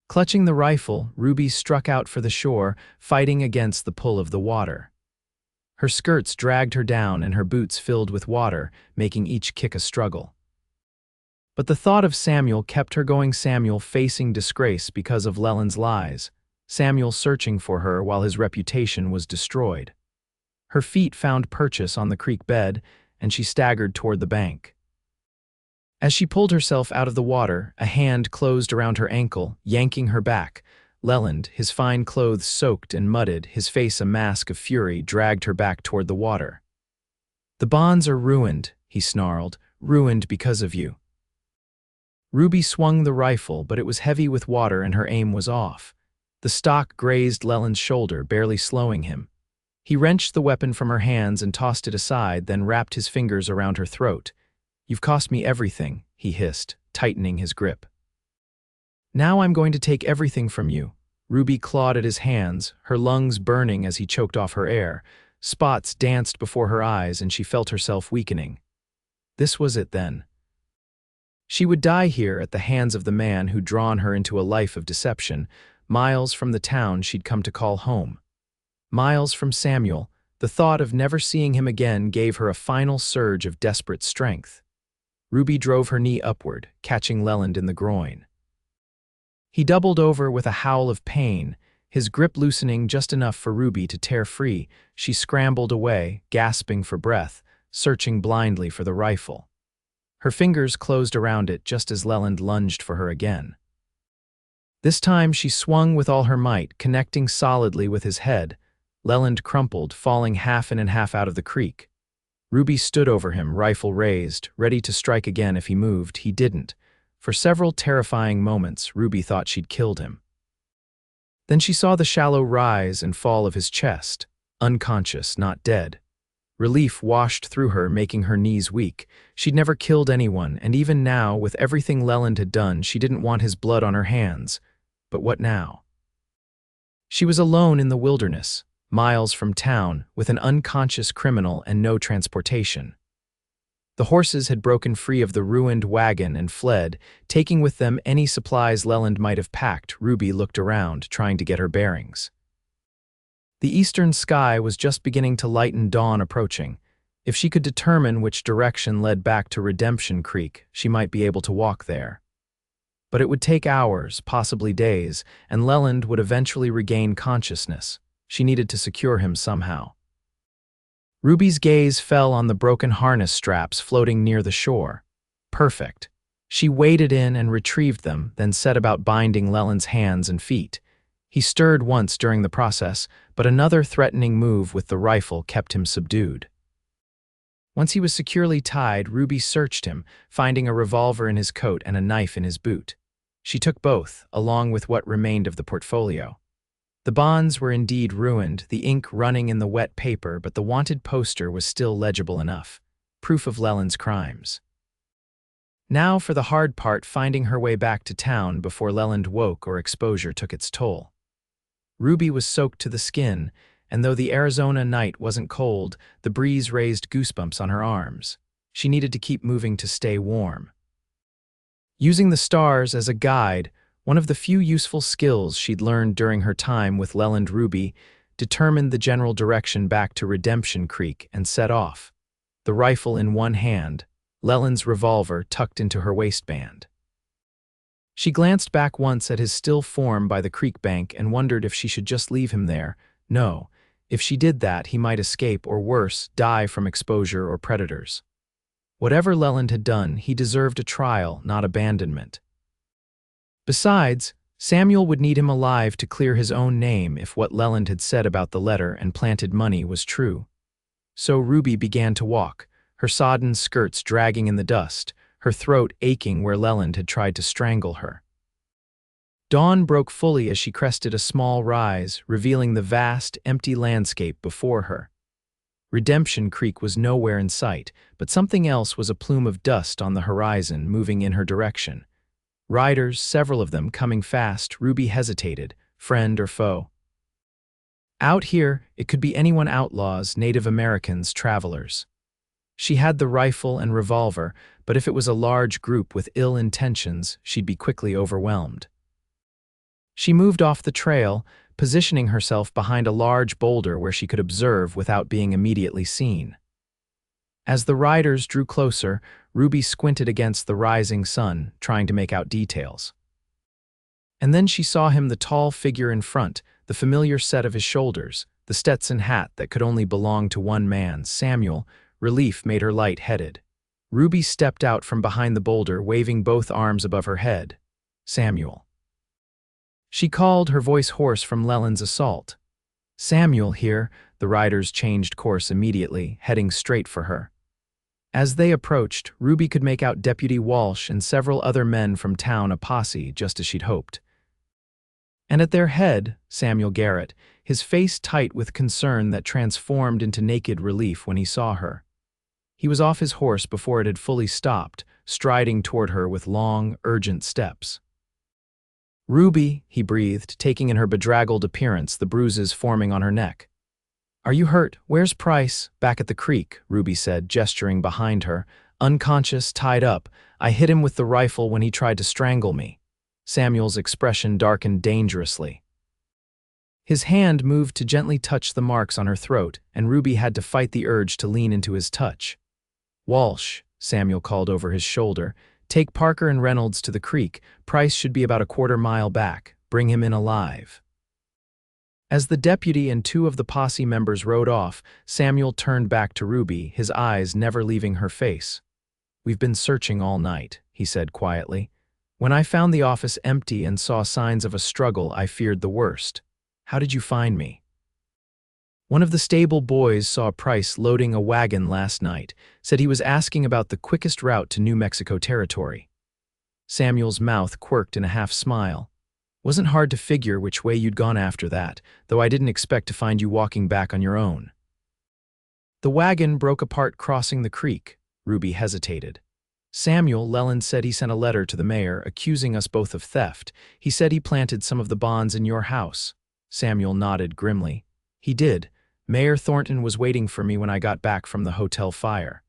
Clutching the rifle, Ruby struck out for the shore, fighting against the pull of the water. Her skirts dragged her down and her boots filled with water, making each kick a struggle. But the thought of Samuel kept her going. Samuel facing disgrace because of Leland's lies. Samuel searching for her while his reputation was destroyed. Her feet found purchase on the creek bed, and she staggered toward the bank. As she pulled herself out of the water, a hand closed around her ankle, yanking her back. Leland, his fine clothes soaked and mudded, his face a mask of fury, dragged her back toward the water. "The bonds are ruined," he snarled, "ruined because of you." Ruby swung the rifle, but it was heavy with water and her aim was off. The stock grazed Leland's shoulder, barely slowing him. He wrenched the weapon from her hands and tossed it aside, then wrapped his fingers around her throat. "You've cost me everything," he hissed, tightening his grip. "Now I'm going to take everything from you." Ruby clawed at his hands, her lungs burning as he choked off her air. Spots danced before her eyes and she felt herself weakening. This was it then. She would die here at the hands of the man who'd drawn her into a life of deception, miles from the town she'd come to call home. Miles from Samuel, the thought of never seeing him again gave her a final surge of desperate strength. Ruby drove her knee upward, catching Leland in the groin. He doubled over with a howl of pain, his grip loosening just enough for Ruby to tear free. She scrambled away, gasping for breath, searching blindly for the rifle. Her fingers closed around it just as Leland lunged for her again. This time she swung with all her might, connecting solidly with his head. Leland crumpled, falling half in and half out of the creek. Ruby stood over him, rifle raised, ready to strike again if he moved. He didn't. For several terrifying moments, Ruby thought she'd killed him. Then she saw the shallow rise and fall of his chest, unconscious, not dead. Relief washed through her, making her knees weak. She'd never killed anyone, and even now, with everything Leland had done, she didn't want his blood on her hands. But what now? She was alone in the wilderness, miles from town, with an unconscious criminal and no transportation. The horses had broken free of the ruined wagon and fled, taking with them any supplies Leland might have packed. Ruby looked around, trying to get her bearings. The eastern sky was just beginning to lighten, dawn approaching. If she could determine which direction led back to Redemption Creek, she might be able to walk there. But it would take hours, possibly days, and Leland would eventually regain consciousness. She needed to secure him somehow. Ruby's gaze fell on the broken harness straps floating near the shore. Perfect. She waded in and retrieved them, then set about binding Leland's hands and feet. He stirred once during the process, but another threatening move with the rifle kept him subdued. Once he was securely tied, Ruby searched him, finding a revolver in his coat and a knife in his boot. She took both, along with what remained of the portfolio. The bonds were indeed ruined, the ink running in the wet paper, but the wanted poster was still legible enough. Proof of Leland's crimes. Now for the hard part, finding her way back to town before Leland woke or exposure took its toll. Ruby was soaked to the skin, and though the Arizona night wasn't cold, the breeze raised goosebumps on her arms. She needed to keep moving to stay warm. Using the stars as a guide, one of the few useful skills she'd learned during her time with Leland, Ruby determined the general direction back to Redemption Creek and set off, the rifle in one hand, Leland's revolver tucked into her waistband. She glanced back once at his still form by the creek bank and wondered if she should just leave him there. No, if she did that, he might escape or worse, die from exposure or predators. Whatever Leland had done, he deserved a trial, not abandonment. Besides, Samuel would need him alive to clear his own name if what Leland had said about the letter and planted money was true. So Ruby began to walk, her sodden skirts dragging in the dust, her throat aching where Leland had tried to strangle her. Dawn broke fully as she crested a small rise, revealing the vast, empty landscape before her. Redemption Creek was nowhere in sight, but something else was a plume of dust on the horizon moving in her direction. Riders, several of them, coming fast. Ruby hesitated, friend or foe. Out here, it could be anyone: outlaws, Native Americans, travelers. She had the rifle and revolver, but if it was a large group with ill intentions, she'd be quickly overwhelmed. She moved off the trail, positioning herself behind a large boulder where she could observe without being immediately seen. As the riders drew closer, Ruby squinted against the rising sun, trying to make out details. And then she saw him, the tall figure in front, the familiar set of his shoulders, the Stetson hat that could only belong to one man, Samuel. Relief made her light-headed. Ruby stepped out from behind the boulder, waving both arms above her head. Samuel. She called, her voice hoarse from Leland's assault. Samuel here. The riders changed course immediately, heading straight for her. As they approached, Ruby could make out Deputy Walsh and several other men from town, a posse, just as she'd hoped. And at their head, Samuel Garrett, his face tight with concern that transformed into naked relief when he saw her. He was off his horse before it had fully stopped, striding toward her with long, urgent steps. Ruby, he breathed, taking in her bedraggled appearance, the bruises forming on her neck. Are you hurt? Where's Price? Back at the creek, Ruby said, gesturing behind her. Unconscious, tied up. I hit him with the rifle when he tried to strangle me. Samuel's expression darkened dangerously. His hand moved to gently touch the marks on her throat, and Ruby had to fight the urge to lean into his touch. Walsh, Samuel called over his shoulder, take Parker and Reynolds to the creek. Price should be about a quarter mile back. Bring him in alive. As the deputy and two of the posse members rode off, Samuel turned back to Ruby, his eyes never leaving her face. We've been searching all night, he said quietly. When I found the office empty and saw signs of a struggle, I feared the worst. How did you find me? One of the stable boys saw Price loading a wagon last night, said he was asking about the quickest route to New Mexico territory. Samuel's mouth quirked in a half-smile. Wasn't hard to figure which way you'd gone after that, though I didn't expect to find you walking back on your own. The wagon broke apart crossing the creek. Ruby hesitated. Samuel, Leland said he sent a letter to the mayor accusing us both of theft. He said he planted some of the bonds in your house. Samuel nodded grimly. He did. Mayor Thornton was waiting for me when I got back from the hotel fire.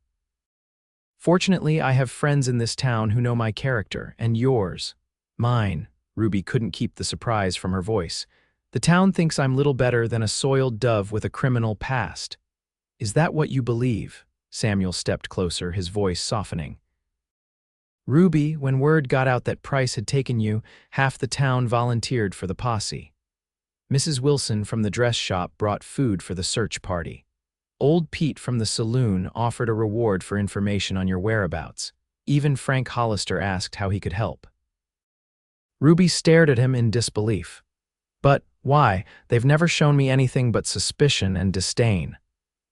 Fortunately, I have friends in this town who know my character, and yours. Mine. Ruby couldn't keep the surprise from her voice. The town thinks I'm little better than a soiled dove with a criminal past. Is that what you believe? Samuel stepped closer, his voice softening. Ruby, when word got out that Price had taken you, half the town volunteered for the posse. Mrs. Wilson from the dress shop brought food for the search party. Old Pete from the saloon offered a reward for information on your whereabouts. Even Frank Hollister asked how he could help. Ruby stared at him in disbelief. But why? They've never shown me anything but suspicion and disdain.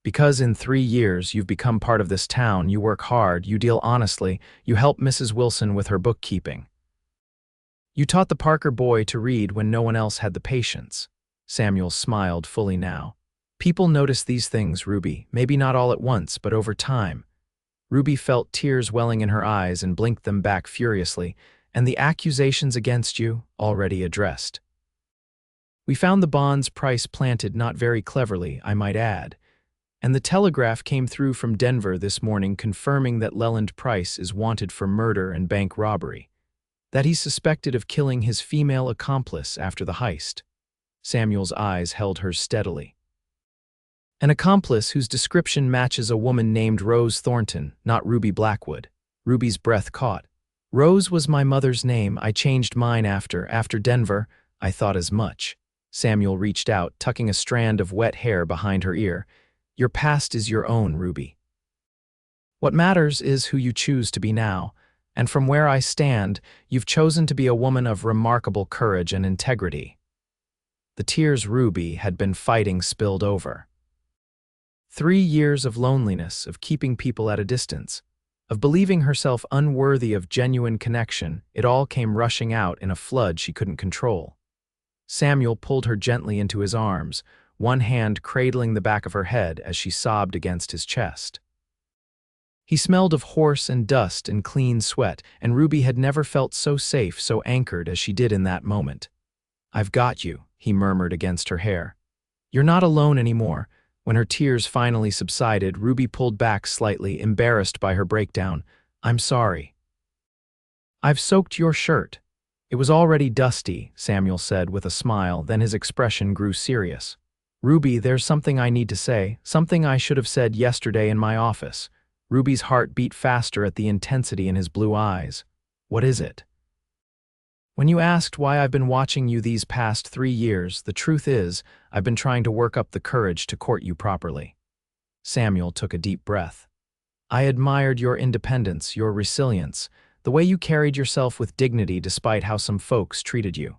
Because in 3 years you've become part of this town, you work hard, you deal honestly, you help Mrs. Wilson with her bookkeeping. You taught the Parker boy to read when no one else had the patience. Samuel smiled fully now. People notice these things, Ruby, maybe not all at once, but over time. Ruby felt tears welling in her eyes and blinked them back furiously, and the accusations against you already addressed. We found the bonds Price planted not very cleverly, I might add. And the telegraph came through from Denver this morning confirming that Leland Price is wanted for murder and bank robbery, that he's suspected of killing his female accomplice after the heist. Samuel's eyes held hers steadily. An accomplice whose description matches a woman named Rose Thornton, not Ruby Blackwood. Ruby's breath caught. Rose was my mother's name. I changed mine after Denver. I thought as much. Samuel reached out, tucking a strand of wet hair behind her ear. Your past is your own, Ruby. What matters is who you choose to be now, and from where I stand, you've chosen to be a woman of remarkable courage and integrity. The tears Ruby had been fighting spilled over. 3 years of loneliness, of keeping people at a distance, of believing herself unworthy of genuine connection, it all came rushing out in a flood she couldn't control. Samuel pulled her gently into his arms, one hand cradling the back of her head as she sobbed against his chest. He smelled of horse and dust and clean sweat, and Ruby had never felt so safe, so anchored as she did in that moment. I've got you, he murmured against her hair. You're not alone anymore. When her tears finally subsided, Ruby pulled back slightly, embarrassed by her breakdown. I'm sorry. I've soaked your shirt. It was already dusty, Samuel said with a smile, then his expression grew serious. Ruby, there's something I need to say, something I should have said yesterday in my office. Ruby's heart beat faster at the intensity in his blue eyes. What is it? When you asked why I've been watching you these past 3 years, the truth is, I've been trying to work up the courage to court you properly. Samuel took a deep breath. I admired your independence, your resilience, the way you carried yourself with dignity despite how some folks treated you.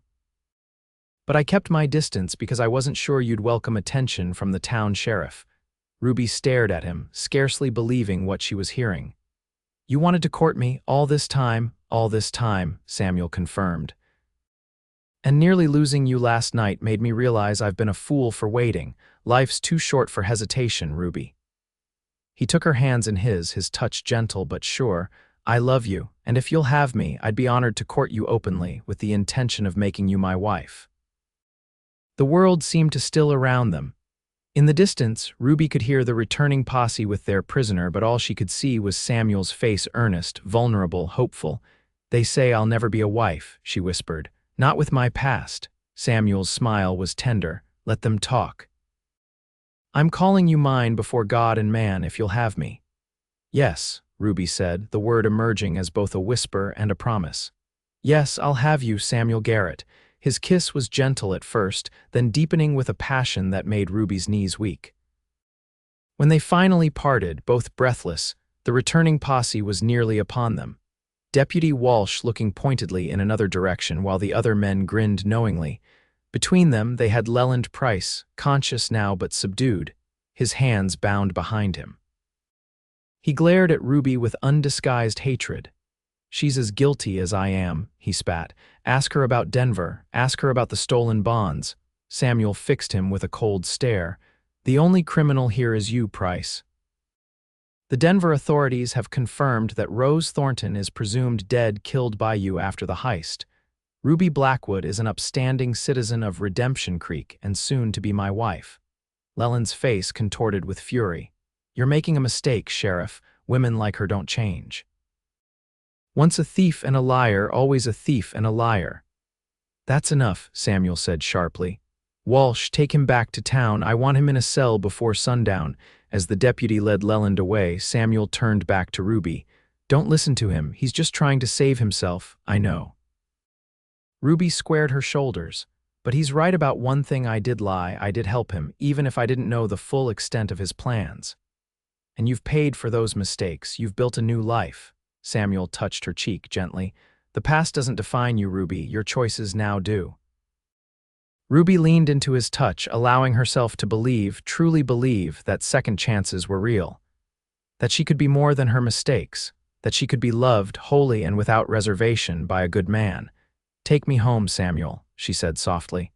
But I kept my distance because I wasn't sure you'd welcome attention from the town sheriff. Ruby stared at him, scarcely believing what she was hearing. You wanted to court me all this time, Samuel confirmed. And nearly losing you last night made me realize I've been a fool for waiting. Life's too short for hesitation, Ruby. He took her hands in his touch gentle but sure. I love you, and if you'll have me, I'd be honored to court you openly with the intention of making you my wife. The world seemed to still around them. In the distance, Ruby could hear the returning posse with their prisoner, but all she could see was Samuel's face, earnest, vulnerable, hopeful. They say I'll never be a wife, she whispered. Not with my past. Samuel's smile was tender. Let them talk. I'm calling you mine before God and man if you'll have me. Yes, Ruby said, the word emerging as both a whisper and a promise. Yes, I'll have you, Samuel Garrett. His kiss was gentle at first, then deepening with a passion that made Ruby's knees weak. When they finally parted, both breathless, the returning posse was nearly upon them. Deputy Walsh looking pointedly in another direction while the other men grinned knowingly. Between them they had Leland Price, conscious now but subdued, his hands bound behind him. He glared at Ruby with undisguised hatred. "She's as guilty as I am," he spat. "Ask her about Denver, ask her about the stolen bonds." Samuel fixed him with a cold stare. "The only criminal here is you, Price. The Denver authorities have confirmed that Rose Thornton is presumed dead, killed by you after the heist. Ruby Blackwood is an upstanding citizen of Redemption Creek and soon to be my wife." Leland's face contorted with fury. "You're making a mistake, Sheriff. Women like her don't change. Once a thief and a liar, always a thief and a liar." "That's enough," Samuel said sharply. "Walsh, take him back to town. I want him in a cell before sundown." As the deputy led Leland away, Samuel turned back to Ruby. "Don't listen to him. He's just trying to save himself, I know." Ruby squared her shoulders. "But he's right about one thing. I did lie. I did help him, even if I didn't know the full extent of his plans. And you've paid for those mistakes. You've built a new life." Samuel touched her cheek gently. "The past doesn't define you, Ruby. Your choices now do." Ruby leaned into his touch, allowing herself to believe, truly believe, that second chances were real. That she could be more than her mistakes. That she could be loved, wholly and without reservation, by a good man. "Take me home, Samuel," she said softly.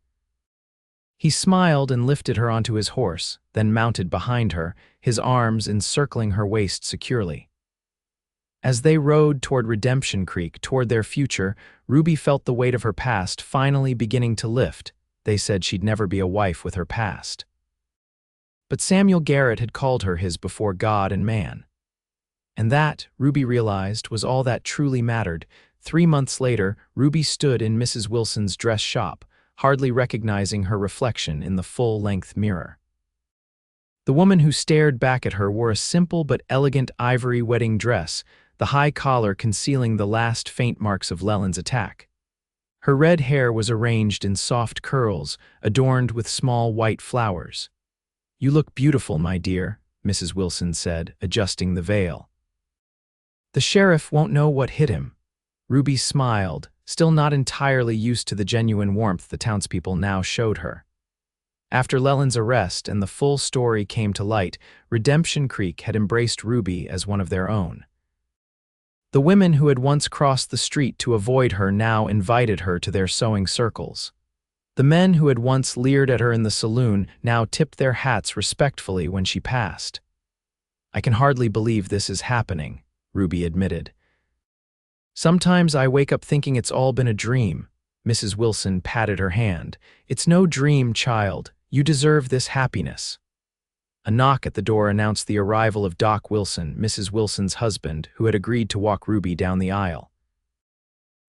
He smiled and lifted her onto his horse, then mounted behind her, his arms encircling her waist securely. As they rode toward Redemption Creek, toward their future, Ruby felt the weight of her past finally beginning to lift. They said she'd never be a wife with her past. But Samuel Garrett had called her his before God and man. And that, Ruby realized, was all that truly mattered. 3 months later, Ruby stood in Mrs. Wilson's dress shop, hardly recognizing her reflection in the full-length mirror. The woman who stared back at her wore a simple but elegant ivory wedding dress, the high collar concealing the last faint marks of Leland's attack. Her red hair was arranged in soft curls, adorned with small white flowers. "You look beautiful, my dear," Mrs. Wilson said, adjusting the veil. "The sheriff won't know what hit him." Ruby smiled, still not entirely used to the genuine warmth the townspeople now showed her. After Leland's arrest and the full story came to light, Redemption Creek had embraced Ruby as one of their own. The women who had once crossed the street to avoid her now invited her to their sewing circles. The men who had once leered at her in the saloon now tipped their hats respectfully when she passed. "I can hardly believe this is happening," Ruby admitted. "Sometimes I wake up thinking it's all been a dream." Mrs. Wilson patted her hand. "It's no dream, child. You deserve this happiness." A knock at the door announced the arrival of Doc Wilson, Mrs. Wilson's husband, who had agreed to walk Ruby down the aisle.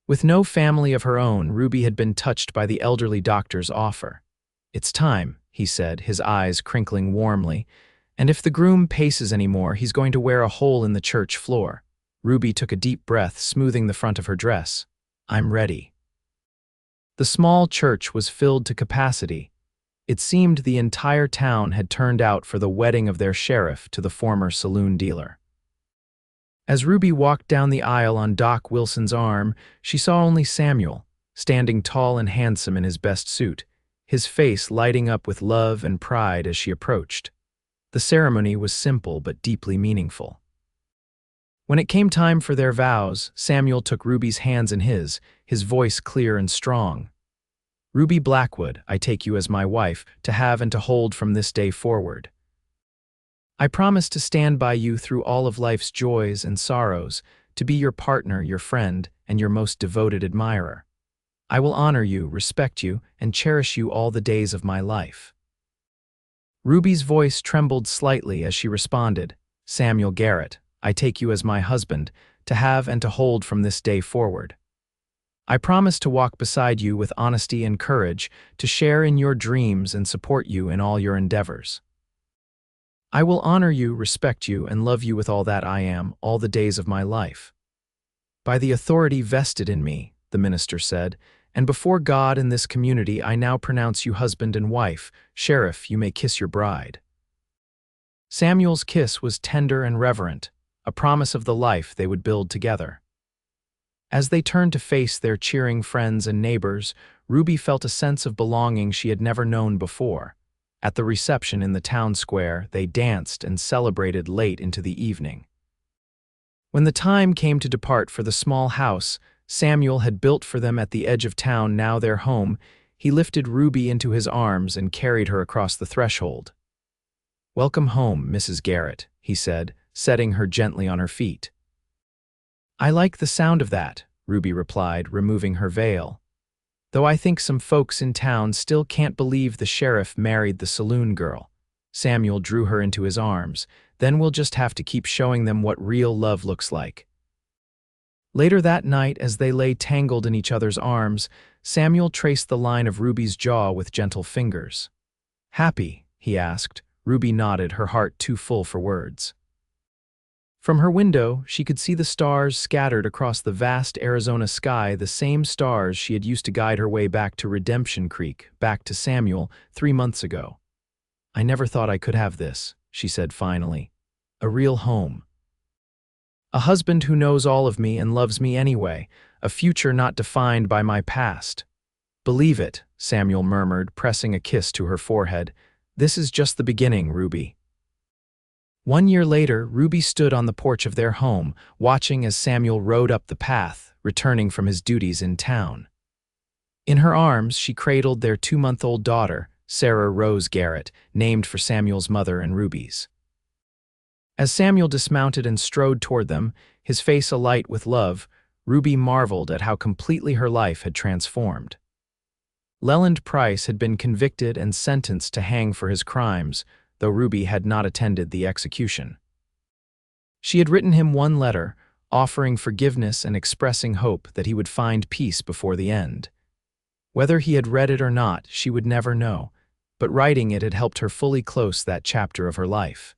With no family of her own, Ruby had been touched by the elderly doctor's offer. "It's time," he said, his eyes crinkling warmly, "and if the groom paces anymore, he's going to wear a hole in the church floor." Ruby took a deep breath, smoothing the front of her dress. "I'm ready." The small church was filled to capacity. It seemed the entire town had turned out for the wedding of their sheriff to the former saloon dealer. As Ruby walked down the aisle on Doc Wilson's arm, she saw only Samuel, standing tall and handsome in his best suit, his face lighting up with love and pride as she approached. The ceremony was simple but deeply meaningful. When it came time for their vows, Samuel took Ruby's hands in his voice clear and strong. "Ruby Blackwood, I take you as my wife, to have and to hold from this day forward. I promise to stand by you through all of life's joys and sorrows, to be your partner, your friend, and your most devoted admirer. I will honor you, respect you, and cherish you all the days of my life." Ruby's voice trembled slightly as she responded, "Samuel Garrett, I take you as my husband, to have and to hold from this day forward. I promise to walk beside you with honesty and courage, to share in your dreams and support you in all your endeavors. I will honor you, respect you, and love you with all that I am, all the days of my life. By the authority vested in me," the minister said, "and before God and this community, I now pronounce you husband and wife. Sheriff, you may kiss your bride." Samuel's kiss was tender and reverent, a promise of the life they would build together. As they turned to face their cheering friends and neighbors, Ruby felt a sense of belonging she had never known before. At the reception in the town square, they danced and celebrated late into the evening. When the time came to depart for the small house Samuel had built for them at the edge of town, now their home, he lifted Ruby into his arms and carried her across the threshold. "Welcome home, Mrs. Garrett," he said, setting her gently on her feet. "I like the sound of that," Ruby replied, removing her veil. "Though I think some folks in town still can't believe the sheriff married the saloon girl." Samuel drew her into his arms. "Then we'll just have to keep showing them what real love looks like." Later that night, as they lay tangled in each other's arms, Samuel traced the line of Ruby's jaw with gentle fingers. "Happy?" he asked. Ruby nodded, her heart too full for words. From her window, she could see the stars scattered across the vast Arizona sky, the same stars she had used to guide her way back to Redemption Creek, back to Samuel, 3 months ago. "I never thought I could have this," she said finally. "A real home. A husband who knows all of me and loves me anyway, a future not defined by my past." "Believe it," Samuel murmured, pressing a kiss to her forehead. "This is just the beginning, Ruby." 1 year later, Ruby stood on the porch of their home, watching as Samuel rode up the path, returning from his duties in town. In her arms, she cradled their 2-month-old daughter, Sarah Rose Garrett, named for Samuel's mother and Ruby's. As Samuel dismounted and strode toward them, his face alight with love, Ruby marveled at how completely her life had transformed. Leland Price had been convicted and sentenced to hang for his crimes, though Ruby had not attended the execution. She had written him one letter, offering forgiveness and expressing hope that he would find peace before the end. Whether he had read it or not, she would never know, but writing it had helped her fully close that chapter of her life.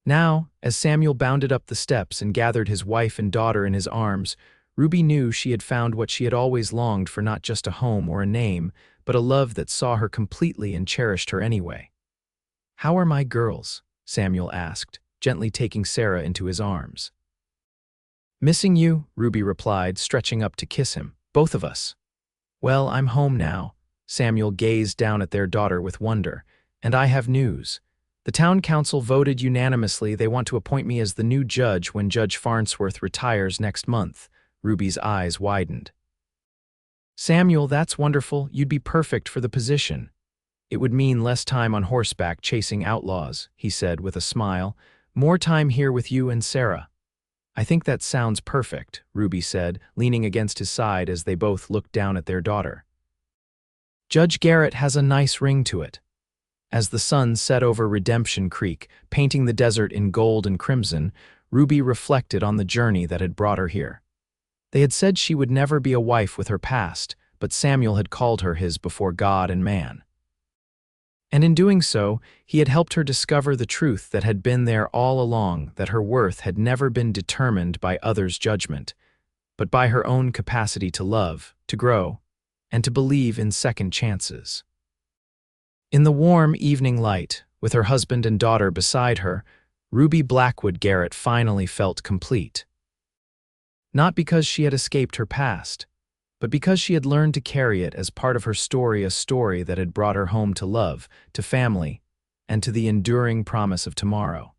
Now, as Samuel bounded up the steps and gathered his wife and daughter in his arms, Ruby knew she had found what she had always longed for, not just a home or a name, but a love that saw her completely and cherished her anyway. "How are my girls?" Samuel asked, gently taking Sarah into his arms. "Missing you," Ruby replied, stretching up to kiss him. "Both of us." "Well, I'm home now." Samuel gazed down at their daughter with wonder. "And I have news. The town council voted unanimously they want to appoint me as the new judge when Judge Farnsworth retires next month." Ruby's eyes widened. "Samuel, that's wonderful. You'd be perfect for the position." "It would mean less time on horseback chasing outlaws," he said with a smile. "More time here with you and Sarah." "I think that sounds perfect," Ruby said, leaning against his side as they both looked down at their daughter. "Judge Garrett has a nice ring to it." As the sun set over Redemption Creek, painting the desert in gold and crimson, Ruby reflected on the journey that had brought her here. They had said she would never be a wife with her past, but Samuel had called her his before God and man. And in doing so, he had helped her discover the truth that had been there all along, that her worth had never been determined by others' judgment, but by her own capacity to love, to grow, and to believe in second chances. In the warm evening light, with her husband and daughter beside her, Ruby Blackwood Garrett finally felt complete. Not because she had escaped her past, but because she had learned to carry it as part of her story, a story that had brought her home to love, to family, and to the enduring promise of tomorrow.